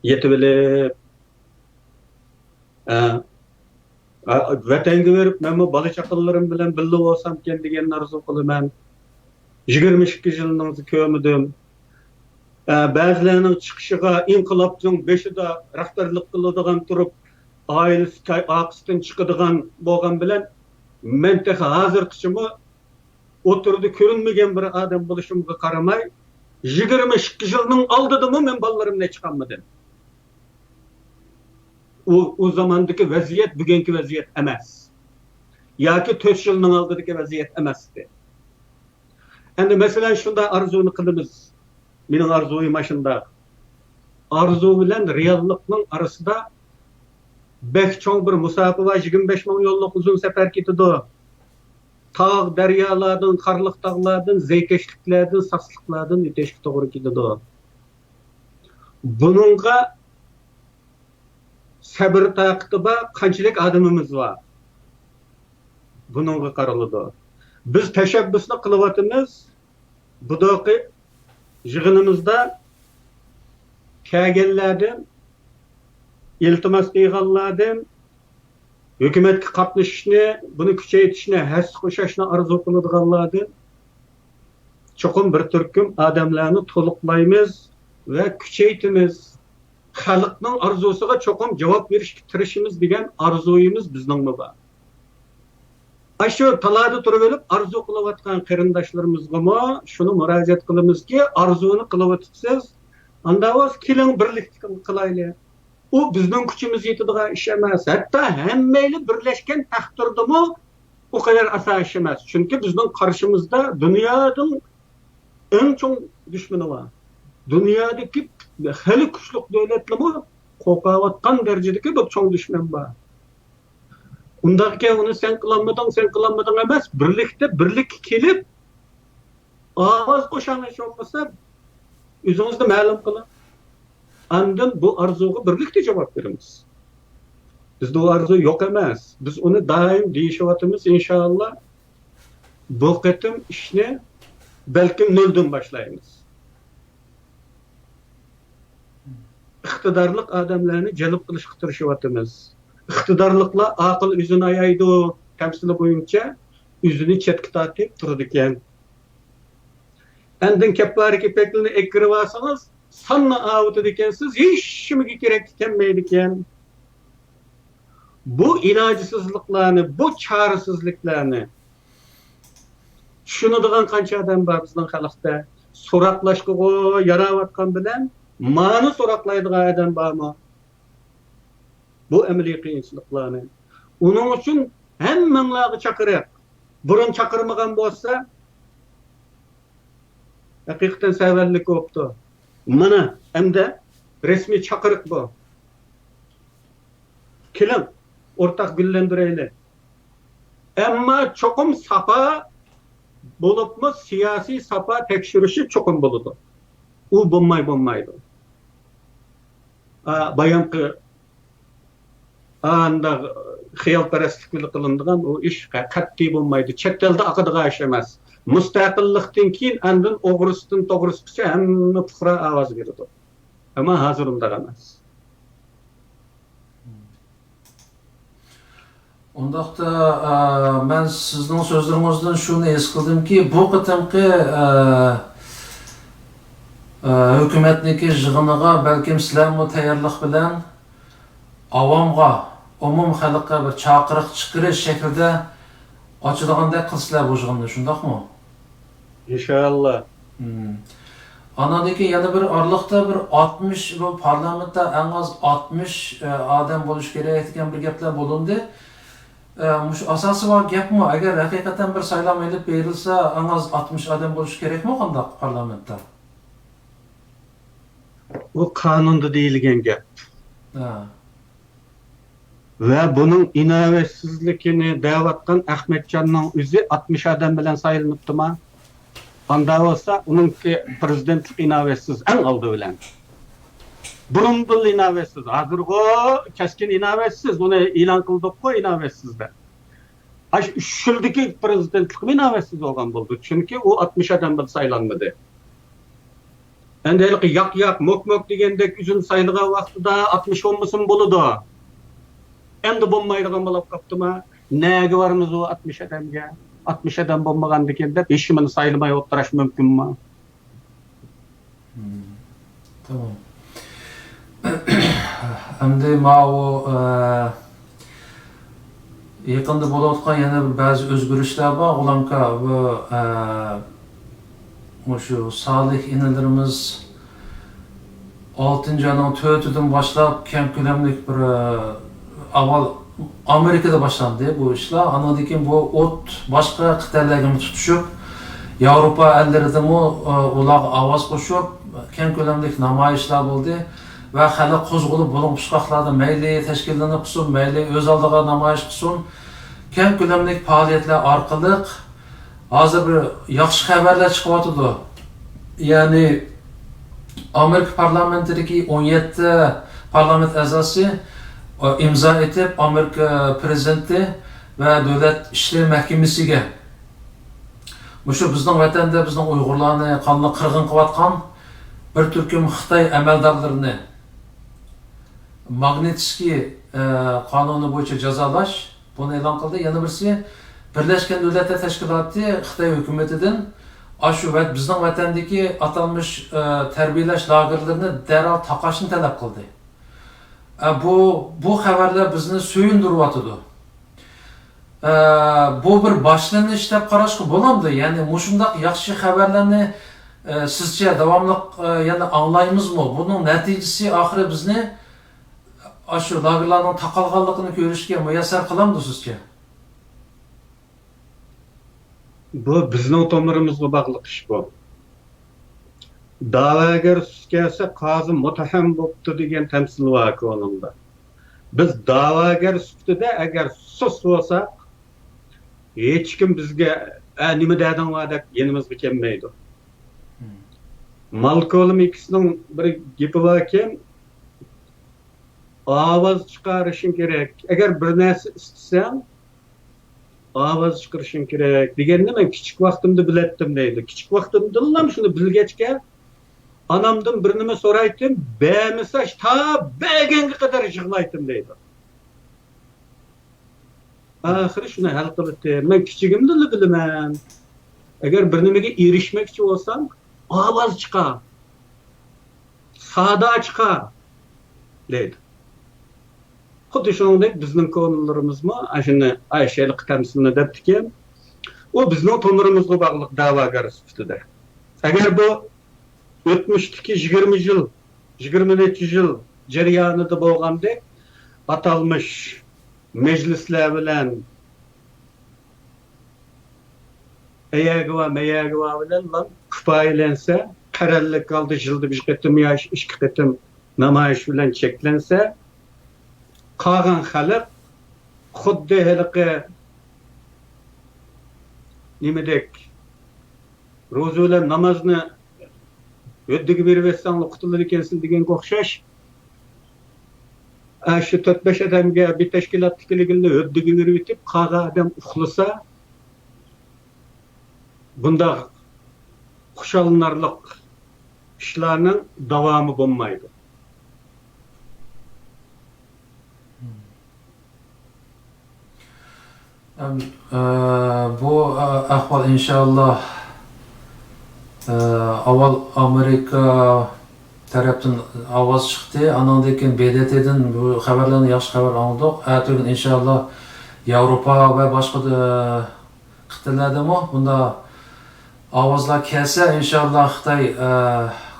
yetib bilib, vatanga berib, men bu bola chaqalarim bilan birga bo'lsam ekan degan arzu qilaman. 22 yilning ko'midim. Ba'zilarning chiqishiga inqilobning beshida rahbarlik qiladigan turib, oilasi oqisdan chiqadigan bo'lgan bilan men tek hazırkıçımı oturdu körünmegen bir adam buluşumga karamay 22 yılının aldıdımı men ballarımla çıkanmadım. O zamandaki vaziyet bugünkü vaziyet emas. Yaki 4 yılının aldıdaki vaziyet emasdi. Endi mesela şunda arzunu kılımız. Mening arzuyum aşında. Arzu bilen reallıkның arasında bek çoğ bir musafı var 25 000 yolluq uzun sefer ketidi. Tağ, deryalardan, karlık dağlardan, zeykeşliklerden, saslıklardan öteşik doğru ketidi. Bununla sabır taqıtıba qanchalik adamımız var. Bununla qarılıdı. Biz teşebbüsünü kılıvatımız bu daqı yığınımızda kəgellerden, iltimas qıyğanlardan, hükümetki qatnışını, bunu küçeytişine, həs qoşaşına arzu qılıdığanlardan çoğun bir türküm adamlarını toluqlayımız ve küçeytimiz. Xalqның arzusuga çoğun cevap veriş tirişimiz degan arzuyumuz bizning var. Aşu talada turib olib arzu qilayotgan qarindoshlarımizga shuni murojaat qilamizki, arzuni qilayotibsiz, anda o'z keling birlikda qilaylik. U bizning kuchimiz yetadigan ish emas. Hatto hammayli birlashgan taqdirdami o kadar asos ish emas. Chunki bizning qarshimizda dunyoning eng cho'ng dushmani bor. Dunyodagi hali kuchli davlatlarmi qo'rqayotgan darajadagi bir cho'ng dushman bor. Undaki onu sen kılanmadın emas, birlik kelip ağız koşanış olmasa özünüzde ma'lum kılın. Andın bu arzuga birlikte cevap verimiz. Bizde o arzu yok emas. Biz onu daim deyişivatımız inşallah bu ketim işini belki noldan başlayımız. İktidarlık adamlarını celip kılış kıtırışıvatımız. İktidarlıkla akıl yüzünü ayaydı temsili boyunca yüzünü çetki tatip durdukken. Endin kepari kepeklini ekrivasanız sanna avutu dikensiz hiç şimdi gerek dikenmeydikken. Bu ilacısızlıklarını, bu çarısızlıklarını şunu diyen kança adam var bizden halkta. Soraklaşkığı yaravatkan bilen mani soraklaydığı adam var mı? Bu emeli kıyınçılıklarını. Onun için hemmenlağı çakırık. Burun çakırmagan bolsa hakikaten severlik oldu. Mana emde resmi çakırık bu. Kelin ortak güllendireyli. Ama çokum sapa bolup mu siyasi sapa tekşirişi çokum boludu. U bulmaydı. Bayankı anda xiyalperestlik kılındıgan o iş qat'iy bolmaydı. Chet elda aqıdığa iş emas. Mustaqillikdan keyin andın oğrusdan to'g'risigacha hamma fuqaro ovoz berdi. Ama hozir unda emas. Ondaqda men sizning so'zlaringizdan shuni his qildimki, bu qitimqi hukumatniki yig'iniga balkim sizlarmi tayyorlik bilan avomga, umum xalqqa bir chaqiriq chiqarish shaklida ochilgandek qilsizlar bu yig'inni, shundaqmi? İnşallah. Anadaki yana bir aralıkta bir 60 bu parlamentda en az 60 adam buluş gerek etken bir gaplar bulundu. Asası var gap mı? Eğer hakikaten bir saylam edip verilse en az 60 adam buluş gerek mi kanda parlamentda? O kanunda değilgen gap. Ve bunun inovasizlikini davatkan Ahmetcan'ın özü 60 adam bilen sayılmıştı mı? Anda olsa onunki prezidentlik inovasiz en aldı bilen. Burun bil inovasiz. Hazırgo keskin inovasiz. Onu ilan kıldık ko inovasizde. Şuldaki prezidentlik inovasiz olgan buldu. Çünkü o 60 adam bil saylanmadı. Endelik yak mok degendek üzün saylığa vaxtıda 60 olmasın buludu. Endi bulmaydıgan bulup kaptı mı? Nege varımız o 60 adamga? 60 adam bulmagan degende 5 mini sayılmay otturaş mümkün mü? Tamam. Endi ma o yaqında bo'layotgan yana ba'zi o'zgarishlar bor. Ularga bu shu solih inilarimiz 6-cı ayın 4'ünden başlap keng ko'lamlik bir avval Amerikada başlandı bu işler. Andan keyin bu ot başqa qit'alarga tutuşup Yevropa ellerinde mi ular ovoz qo'shib keng ko'lamlik namoyishlar bo'ldi va hali qo'zg'alib bo'lgan pushqoqlarda mayli tashkillanib qilsin, mayli o'z oldiga namoyish qilsin, keng ko'lamlik faoliyatlar orqali hozir bir yaxshi xabarlar chiqyapti. Ya'ni Amerika parlamentidagi 17 parlament a'zosi imzo etib Amerika prezidenti va davlat ishlar mahkamasiga Muşu bizning vatanda bizning Uyg'urlarni qonli qirg'in qilayotgan bir turkum Xitoy amaldorlarini Magnitskiy qonuni bo'yicha jazolash buni e'lon qildi. Yana birisi Birlashgan Davlatlar Tashkiloti Xitoy hukumatidan shu bizning vatandagi atalmış tarbiyalash lagerlarini darhol taqashni talab qildi. Bu xabarlar bizni suyundiryapti. Bu bir boshlanish deb qarashga bo'lamdi. Ya'ni mushundaq yaxshi xabarlarni sizcha davomli yana anglaymizmi? Buning natijasi oxiri bizni shu lagerlarning taqalganligini ko'rishga muyassar qilamdi sizcha? Bu bizning tomirimizga bog'liq ish bu. Da'vogar kelsa qozi muttaham bo'pti degan tamsil bor qonunda. Biz da'vogar sifatida agar sus bo'lsak, hech kim bizga nima deding deb yenimizga kelmaydi. Malcolm X'ning bir gapi bor ekan, ovoz chiqarishing kerak. Agar bir narsa istasang, ovoz chiqarishing kerak deganni men kichik vaqtimda bilatdim deydi. Kichik vaqtimda shuni bilgachga anamdan bir nima so'raydim, bemisa ta beganga qadar yig'laydim deydi. Ahiri shuni hal qilibdi. Men kichigimda bilaman. Agar bir nimaga erishmoqchi bo'lsam, ovoz chiqar. Sada chiqar deydi. Xuddi shuningdek bizning ko'ngillarimiz shuni Ayshalik tamsilni debdiki, u bizning tomirimizga bog'liq da'vogar sifatida. Agar bu o'tmishdagi 20 yil, 20 yil jarayonida bo'lganda atalmış meclisler bilen ayagıva bilen lan küfayelense, kararlılık kaldı yılda bir kıtım yaş, iş kıtım namayış bilen çeklense, kalan halk xuddi haliqi nimedek ro'za namozni ödüge berib etsan qutulur ekensin degan o'xshash shu 4-5 odamga bir tashkilotchiligini ödüge berib etib qolgan odam uxlasa bunda xushallanarlik ishlarning davomi bo'lmaydi. Bu ahvol inshaalloh avval Amerika tarafdan ovoz chiqdi, andan keyin BDT'dan bu xabarlarni yaxshi xabar oldik. Ertaga inshaalloh Yevropa va boshqa qit'alarda bunda ovozlar kelsa, inshaalloh Xitoy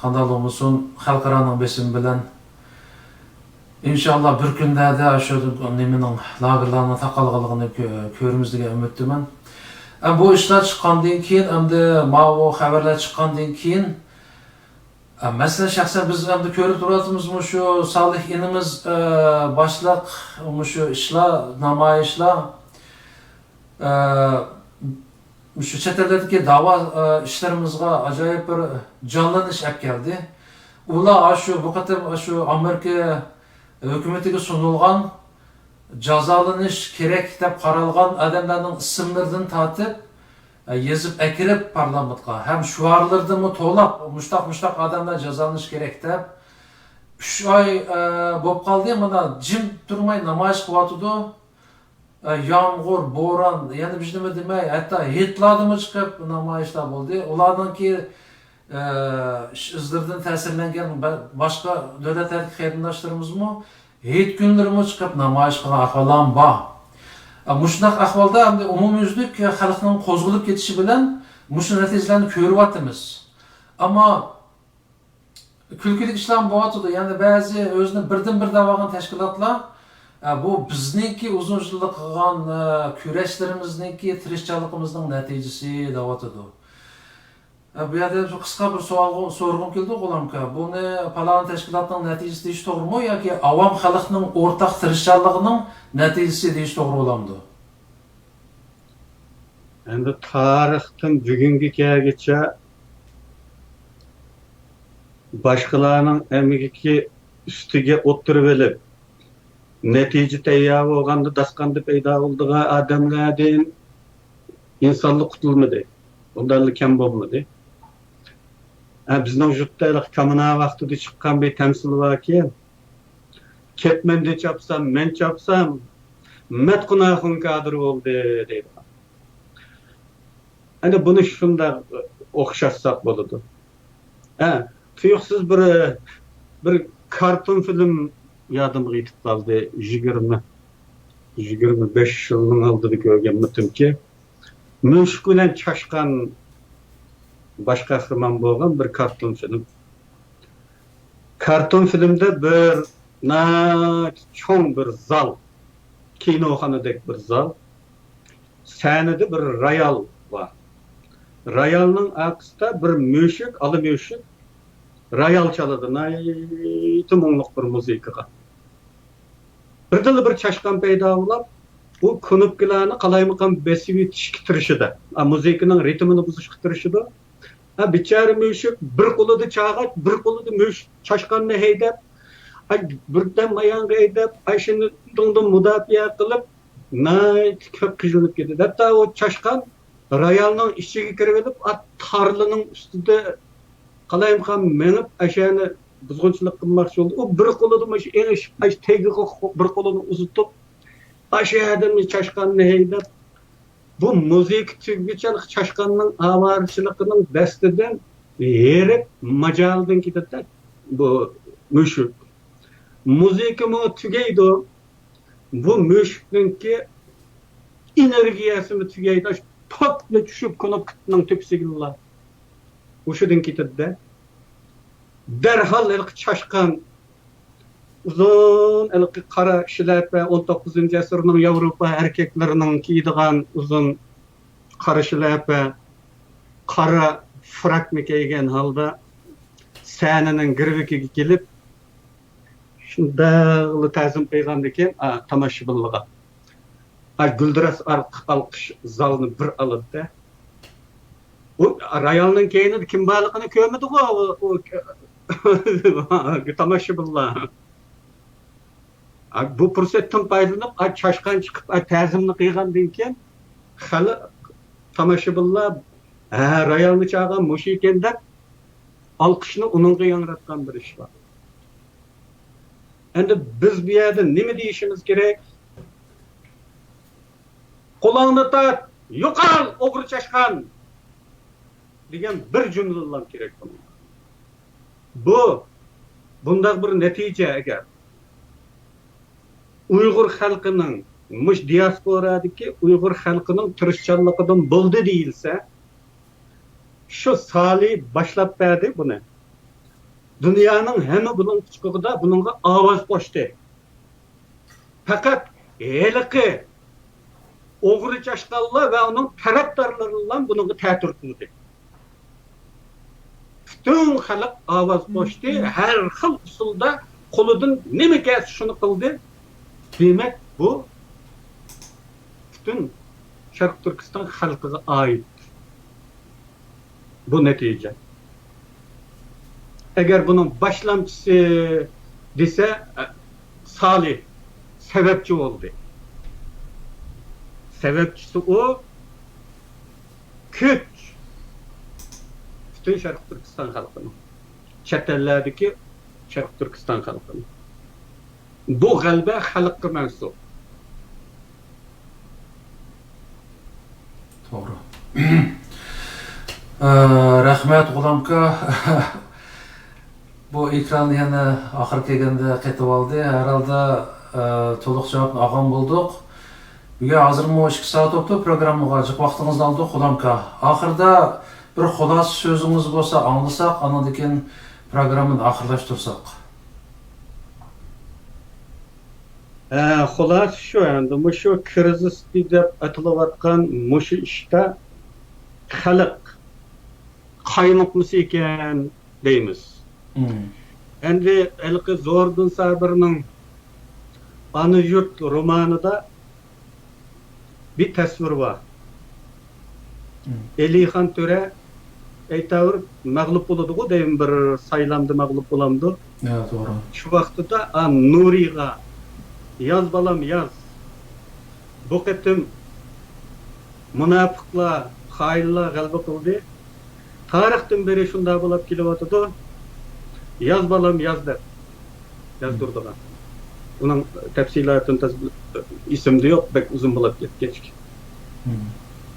qanday bo'lmasin xalqaro besim bilan inshaalloh bir kunlarda shu nimaning lagerlarning taqalganligini ko'ramiz degan umiddaman. Bu ishlar chiqqandan keyin, endi bu xabarlar chiqqandan keyin masalan shaxsan biz endi ko'rib turamizmi shu Solih inimiz boshliq shu ishlar, namoyishlar shu chet eldagi da'vo ishlarimizga ajoyib bir jonlanish olib keldi. Ular shu bu qator shu Amerika hukumatiga sunilgan jazolanish kerak deb qaralgan odamlarning ismlaridan tortib yozib akirib parlamentga ham shuarlardan to'lab mushtaq odamlar jazolanish kerak deb 3 oy bo'lib qoldi. Mana jim turmay namoyish qilyotdi. Yağmur, bo'ron, yana bir nima demay, hatto hitlardan chiqib namoyishlar bo'ldi. Ularninki izlardan ta'sirlangan boshqa davlatlardagi qarindoshlarimiz hit kunlarimiz chiqib namoyish qilgan ahvolam bor. Mushundaq ahvolda umumyuzlik xalqning qo'zg'alib ketishi bilan mushu natijalarni ko'ryapmiz. Ammo kulkili ishlar bo'lyapti. Ya'ni ba'zi o'zini birdan-bir davolagan tashkilotlar bu bizningki uzun yillik qilgan kurashlarimizningki, tirishchiligimizning natijasi deyapti. Bu yerda qisqa bir savol so'rg'im keldi G'ulomka. Buni palon tashkilotning natijasi deyish to'g'rimi yoki avom xalqning o'rtaq tirishchiligining natijasi deyish to'g'ri bo'lamdi? Endi tarixdan bugungi kungacha boshqalarning emgiki ustiga o'tirib olib, natija tayyor bo'lganda dasqanda paydo bo'lgan odamlardan insonlik qutulmadi. Undan kam bo'lmadi. Bizning yurtdagi kommunal vaqtida chiqqan bir tamsil borki, ketmen de çapsam, men çapsam, met gunohim kadir bo'ldi deydi. Hani bunu shunda o'xshatsak bo'ladi. Tuyuqsiz bir karton film yodimga yetib qoldi. 25 yilning oldida ko'rganmidimki, mushuk bilan chashqan baş qahramon bo'lgan bir karton film. Karton filmda bir cho'ng bir zal, kinoxonadek bir zal, sahnada bir royal var. Royalning aqsida bir mushuk, alı mushuk royal chaladi. Tumonliq bir musiqaga. Birdan bir chashqan paydo bo'lib, bu knopkalarni qalaymiqan besib yetishga tirishida. Musiqaning ritmini buzishga tirishida. Bichara mushuk bir qo'lida chag'at, bir qo'lida mushuk chashqanni haydab, birdan mayonga haydab, shuni dingdan mudofaa qilib, ko'p qiynalib ketdi. Hatto o chashqan royalning ichiga kirib olib, tarlining ustida qalaymiqan menib, ashani buzg'unchilik qilmoqchi bo'ldi. U bir qo'lida mana shu eng tegiga bir qo'lini uzatib, ashadin chashqanni haydab, bu müzik tügüçel çaşkanın avarçılıkının desteden yerip macaldan giderler bu müşük. Müzik mi tügeydi o? Bu müşükün ki enerjisi mi tügeydi? Patla düşüp konup kıtının tepsi giller. Uşudun giderler. Derhal ilk çaşkan uzun ilk kara şilepe 19. asırның Avrupa erkeklerinin giydiğen uzun kara şilepe, kara frak mı giygen halda sahninin girvikiga gelip şundağılı tazim peygandeken tamashabinliga. Guldiras alqış zalını bir alıp da o royalning keyinida kim borligini ko'rmadi o tamashabinlar. Bu fursatdan foydalanib, chashqan chiqib, ta'zimni qilgandan keyin hali tomoshabinlar royalni chaqirgan mush ekan deb olqishni uningga yangratgan bir ish bor. Endi biz bu yerda nima deyishimiz kerak? Qo'lingni tat, yo'qol, o'g'ri chashqan degan bir jumlalar kerak bo'ladi. Bundaq bir natija agar Uyghur xalqining mush diasporadagi Uyghur xalqining tirishchanligidan bo'ldi deyilsa, shu Salih boshlab berdi buni. Dunyoning hamma buning chiqig'ida buningga ovoz qo'shdi. Faqat heliqi o'g'ri chashqanlar va uning tarafdorlari bilan buningga ta'tir qildi. Butun xalq ovoz qo'shdi, har xil usulda qo'lidan nima kelsa shuni qildi. Demek bu bütün Şarkı Türkistan halkına ait. Bu netice. Eğer bunun başlamcısı dese Salih sebepçi oldu. Sebepçisi o küç bütün Şarkı Türkistan halkının. Çetellerdeki Şarkı Türkistan halkının. Bu g'alaba xalqqa mansub. To'g'ri. Rahmat G'ulomka. Bu ekranni yana oxir kelganda qaytib oldi. Herhalde to'liq javobni olgan bo'ldik. Bugün hazır mı 2 saat oldu programı açık vaktinizni aldık Xulamka. Ahırda bir xulas sözünüz olsa anlasak, anladıkken programını ahırlaştırsak. Xulas şu endi muşu krizis dep atılayotgan muşu işte xalq qaynıqmısı eken deymiz. Endi elki Zordun Sabir'nin Anı Yurt romanında bir tasvir var. Elihan Töre aytavır mağlup boludu deyim bir saylamdı mağlup bolamdı. Evet doğru. Şu vaqtida Nuriga yaz balam yaz. Bu ketim münafıklar, hayırlar galba kıldı. Tarihten beri şunda bulup kelyapydy. Yaz balam yaz dep yazdırdılar. Onun tefsilatını isimde yok, pek uzun bulup ketken.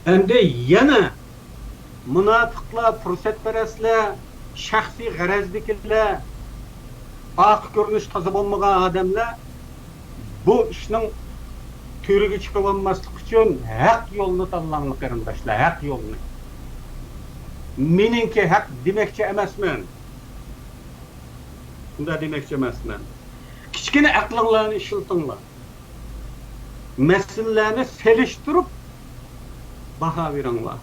Endi yana münafıklar, fursatperestler, şahsi garazdikiler, ak görünüş tazı bolmagan adamlar bu işning türüge çıkıp olmaslık üçün hak yolunu tanlamak qarindaşlar, hak yolunu. Meninki hak demekçi emasman. Bunda demekçi emasman. Kichkina aqlinglarni ishiltinglar. Meselelerni selishtirib baha beringlar.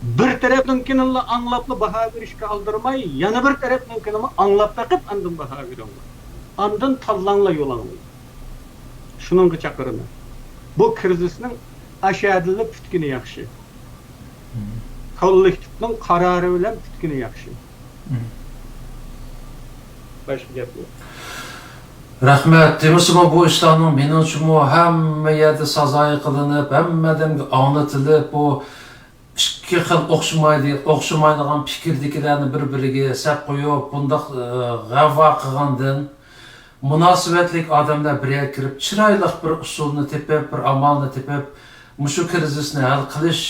Bir tarafninkini anglaplı baha berishga aldırmay, yana bir tarafninkini anglap taqib andın baha beringlar. Andın tanlanglar yolanglar. Şununki chaqirma. Bu krizisning ashadili putkini yaxshi. Kollektivning qarori bilan putkini yaxshi. Başka gap yo'q. Rahmet. Demişim bu işlerin benim için hamma yerde sazayı kılınıp, hammadan anlatılıp, bu iki xil o'xshamaydigan fikirdagilarni bir-biriga sap qo'yib, bundaq g'avva qilgandan munosabatlik odamlar birga kirib, chiroyli bir usulni tepib, bir amalni tepib, mushu krizisni hal qilish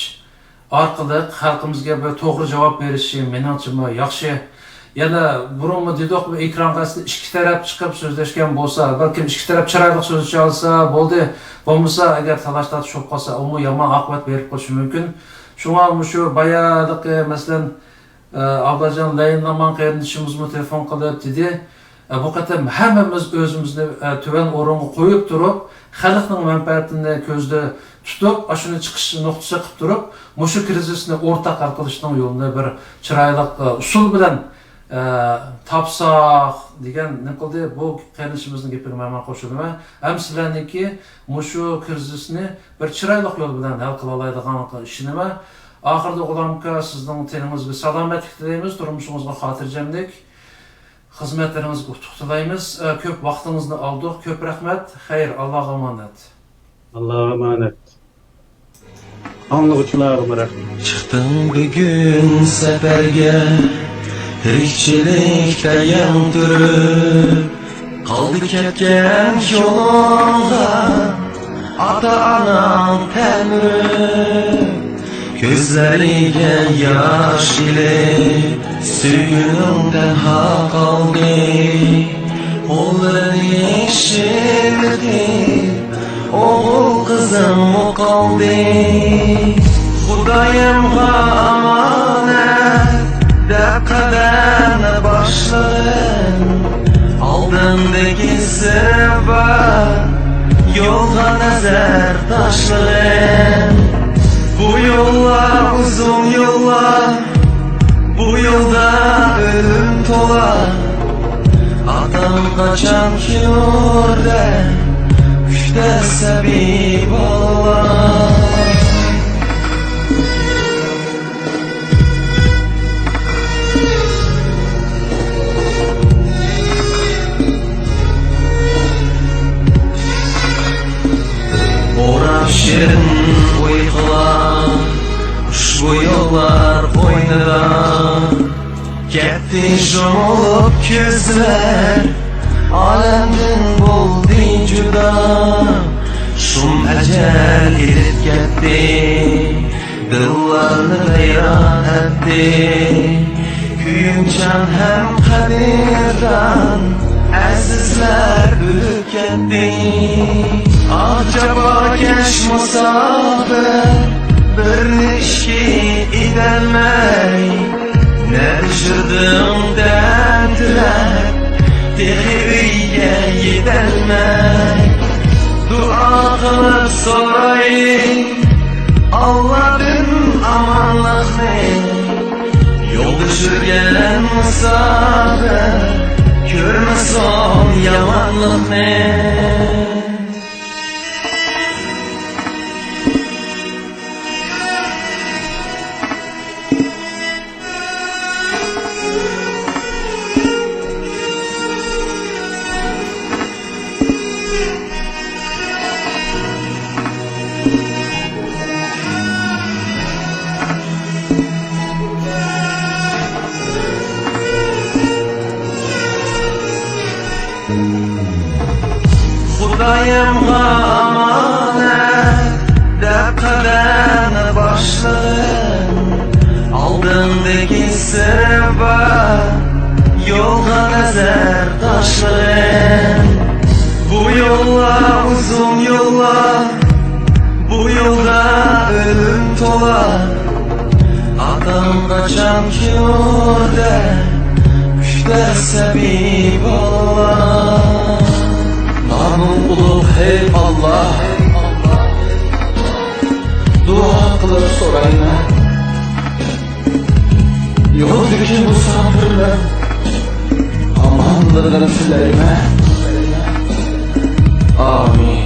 orqali xalqimizga bir to'g'ri javob berishi menimcha yaxshi. Yana burunmi dedik, bu ekran qarshısida ikki taraf chiqib so'zlashgan bo'lsa, balkim ikki taraf chiroyli so'zlasha olsa bo'ldi, bo'lmasa agar talash-tortish bo'lib qolsa, u yomon oqibat berib qo'yishi mumkin. Şuna şu bayağıdık mesela ablacan yayınlaman kardeşimizmi telefon qilib dedi. Bu qatam hammamiz o'zimizni tuvan o'ringa qo'yib turib, xalqning manfaatini ko'zda tutib, shuni chiqish nuqtasi qilib turib, mushu krizisni o'rtaq hal qilishning yo'lini bir chiroyli usul bilan topsaq degan niqildi. Bu qarindishimizning gapiga men qo'shilaman. Ham sizlarniki mushu krizisni bir chiroyli yo'l bilan hal qila oladigan ish nima? Oxirida Xulamka sizning teningizga salomatlik tilaymiz, turmushingizga xotirjamlik, xizmatlaringizga utuq tilaymiz. Ko'p vaqtingizni oldik. Ko'p rahmat. Xayr, Allohga omonat. Allohga omonat. Anlıqçılarıma rahmat. Çıktım bugün seferge, tirikçilikte yandırıp, kaldı ketken yolunda, ata-anam temri. Gözleriyle yaş ile suyundan hak aldı. Oğulları eşirdi, oğul kızım o kaldı. Xudayımga amanet dep kademe başlarım. Aldındaki sırba yolga nazar taşlarım. Bu yollar uzun yollar, bu yolda ölüm tolar. Adam kaçan ki orada, üçte sebep Allah. Orap şirin uykular, ushbu yollar qo'ynida ketdi jomolib ko'zlar, olamdan bo'ldi juda. Shum ajal elib ketdi, dillarni vayron etdi. Kuyimchan ham qadirdan azizlar o'lib ketdi. Acaba keş musafir bir işki edelmey. Ne düşürdüm dertler Tehi uyga yedelmey. Dua kılıp sorayım Allah'ın amanlıkını. Yol düşürgen musafir görmesin yamanlıkını. Xudayımğa amanet deb qadamni boshladim. Oldindagi sirba yo'lga nazar tashladim. Bu yo'llar uzun yo'llar, bu yo'lda o'lim to'lar. Atam qachonki o'rda kuchlar sabiy bolalar. Namın ulug' hey Allah, dua qilib so'rayman. Yo'ldagi musofirlar omonligini tilayman. Amin.